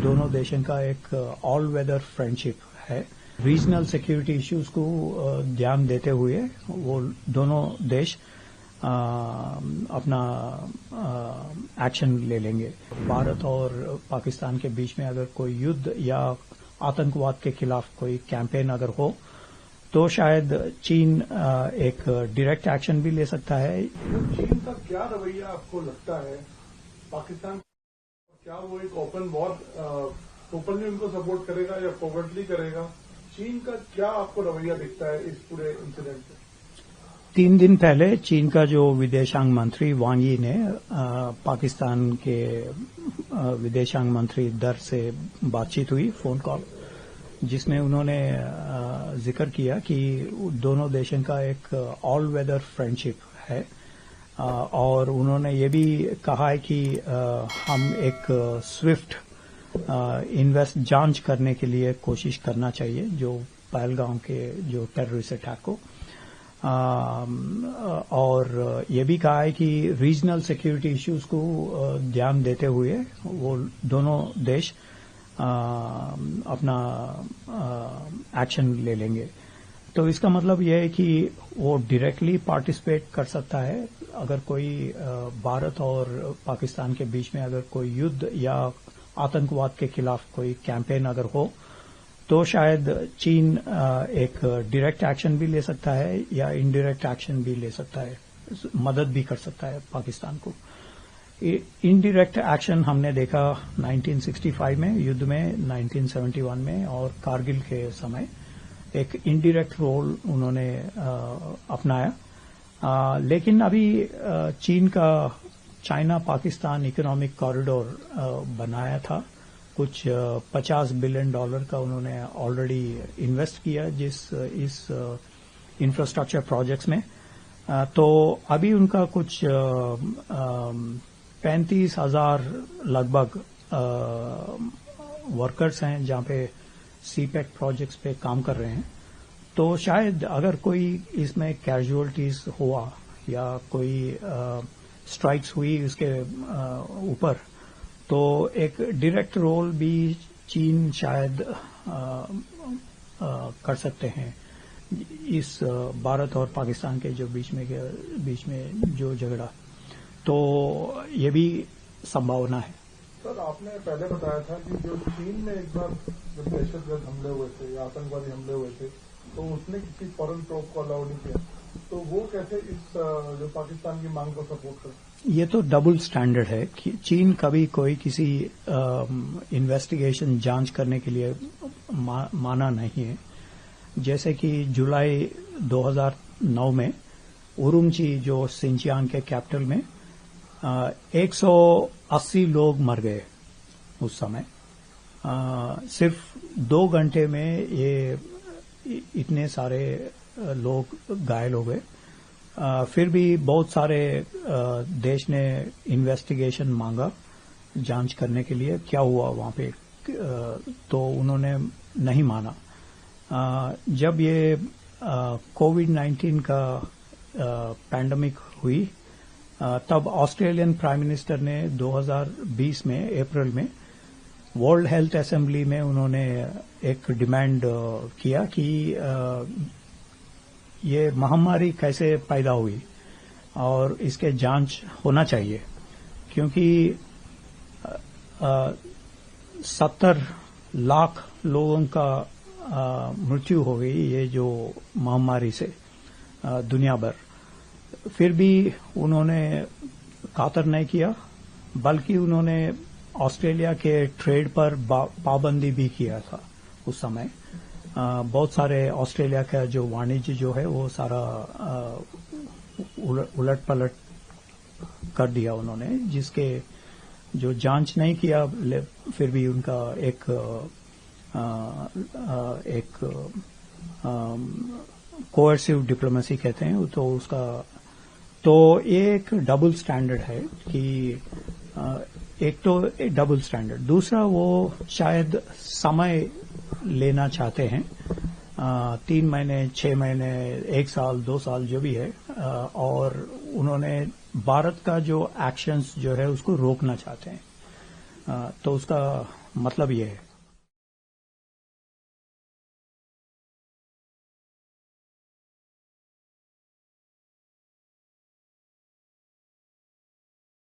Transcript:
दोनों देशों का एक ऑल वेदर फ्रेंडशिप है। रीजनल सिक्योरिटी इश्यूज को ध्यान देते हुए वो दोनों देश अपना एक्शन ले लेंगे। भारत और पाकिस्तान के बीच में अगर कोई युद्ध या आतंकवाद के खिलाफ कोई कैंपेन अगर हो तो शायद चीन एक डायरेक्ट एक्शन भी ले सकता है। चीन का क्या रवैया आपको लगता है पाकिस्तान, क्या वो एक ओपन वॉर ओपनली उनको सपोर्ट करेगा या कोवर्टली करेगा? चीन का क्या आपको रवैया दिखता है इस पूरे इंसिडेंट में? 3 दिन पहले चीन का जो विदेशांग मंत्री वांग यी ने पाकिस्तान के विदेशांग मंत्री दर से बातचीत हुई, फोन कॉल, जिसमें उन्होंने जिक्र किया कि दोनों देशों का एक ऑल वेदर फ्रेंडशिप है और उन्होंने ये भी कहा है कि हम एक स्विफ्ट जांच करने के लिए कोशिश करना चाहिए जो पहलगाम के जो टेररिस्ट अटैक को, और ये भी कहा है कि रीजनल सिक्योरिटी इश्यूज को ध्यान देते हुए वो दोनों देश अपना एक्शन ले लेंगे। तो इसका मतलब यह है कि वो डायरेक्टली पार्टिसिपेट कर सकता है अगर कोई भारत और पाकिस्तान के बीच में अगर कोई युद्ध या आतंकवाद के खिलाफ कोई कैंपेन अगर हो तो शायद चीन एक डायरेक्ट एक्शन भी ले सकता है या इनडायरेक्ट एक्शन भी ले सकता है, मदद भी कर सकता है पाकिस्तान को। इनडायरेक्ट एक्शन हमने देखा 1965 में युद्ध में, 1971 में और कारगिल के समय एक इनडायरेक्ट रोल उन्होंने अपनाया। लेकिन अभी चीन का चाइना पाकिस्तान इकोनॉमिक कॉरिडोर बनाया था, कुछ $50 बिलियन का उन्होंने ऑलरेडी इन्वेस्ट किया इस इंफ्रास्ट्रक्चर प्रोजेक्ट्स में। तो अभी उनका कुछ 35,000 लगभग वर्कर्स हैं जहां पे सीपेक प्रोजेक्ट्स पे काम कर रहे हैं। तो शायद अगर कोई इसमें कैजुअलिटीज हुआ या कोई स्ट्राइक्स हुई उसके ऊपर तो एक डायरेक्ट रोल भी चीन शायद कर सकते हैं इस भारत और पाकिस्तान के जो बीच में जो झगड़ा, तो ये भी संभावना है। सर, आपने पहले बताया था कि जो चीन में एक बार जब दहशतगर्द हमले हुए थे या आतंकवादी हमले हुए थे तो उसने किसी फॉरेन प्रोब को अलाउ नहीं किया, तो वो कैसे इस जो पाकिस्तान की मांग को सपोर्ट करे? ये तो डबल स्टैंडर्ड है कि चीन कभी कोई किसी इन्वेस्टिगेशन जांच करने के लिए माना नहीं है। जैसे कि जुलाई 2009 में उरुमची जो सिंचियांग के कैपिटल में 180 लोग मर गए उस समय। सिर्फ 2 घंटे में ये इतने सारे लोग घायल हो गए। फिर भी बहुत सारे देश ने इन्वेस्टिगेशन मांगा जांच करने के लिए क्या हुआ वहां पे, तो उन्होंने नहीं माना। जब ये कोविड-19 का पैंडेमिक हुई तब ऑस्ट्रेलियन प्राइम मिनिस्टर ने 2020 में अप्रैल में वर्ल्ड हेल्थ असेंबली में उन्होंने एक डिमांड किया कि ये महामारी कैसे पैदा हुई और इसके जांच होना चाहिए, क्योंकि 70 लाख लोगों का मृत्यु हो गई ये जो महामारी से दुनिया भर। फिर भी उन्होंने खातर नहीं किया, बल्कि उन्होंने ऑस्ट्रेलिया के ट्रेड पर पाबंदी भी किया था उस समय। बहुत सारे ऑस्ट्रेलिया का जो वाणिज्य जो है वो सारा उलट पलट कर दिया उन्होंने, जिसके जो जांच नहीं किया फिर भी उनका एक कोएर्सिव डिप्लोमेसी कहते हैं, तो उसका तो एक डबल स्टैंडर्ड है कि एक तो एक डबल स्टैंडर्ड, दूसरा वो शायद समय लेना चाहते हैं 3 महीने 6 महीने 1 साल 2 साल जो भी है, और उन्होंने भारत का जो एक्शंस जो है उसको रोकना चाहते हैं। तो उसका मतलब ये है